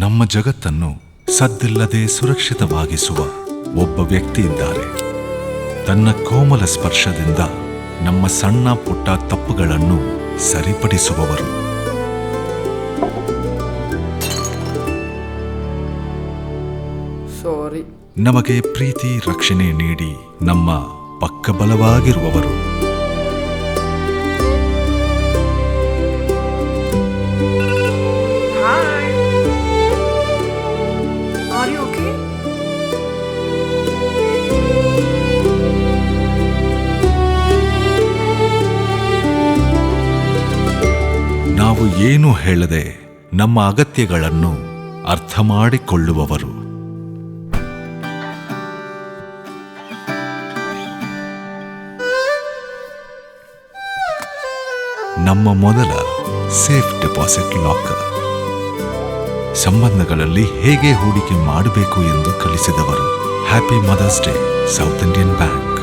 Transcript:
ನಮ್ಮ ಜಗತ್ತನ್ನು ಸದ್ದಿಲ್ಲದೆ ಸುರಕ್ಷಿತವಾಗಿಸುವ ಒಬ್ಬ ವ್ಯಕ್ತಿ ಇದ್ದಾರೆ. ತನ್ನ ಕೋಮಲ ಸ್ಪರ್ಶದಿಂದ ನಮ್ಮ ಸಣ್ಣ ಪುಟ್ಟ ತಪ್ಪುಗಳನ್ನು ಸರಿಪಡಿಸುವವರು. ನಮಗೆ ಪ್ರೀತಿ ರಕ್ಷಣೆ ನೀಡಿ ನಮ್ಮ ಪಕ್ಕಬಲವಾಗಿರುವವರು. ನಾವು ಏನು ಹೇಳದೆ ನಮ್ಮ ಅಗತ್ಯಗಳನ್ನು ಅರ್ಥ ಮಾಡಿಕೊಳ್ಳುವವರು. ನಮ್ಮ ಮೊದಲ ಸೇಫ್ ಡೆಪಾಸಿಟ್ ಲಾಕರ್. ಸಂಬಂಧಗಳಲ್ಲಿ ಹೇಗೆ ಹೂಡಿಕೆ ಮಾಡಬೇಕು ಎಂದು ಕಲಿಸಿದವರು. Happy mother's day, South Indian bank.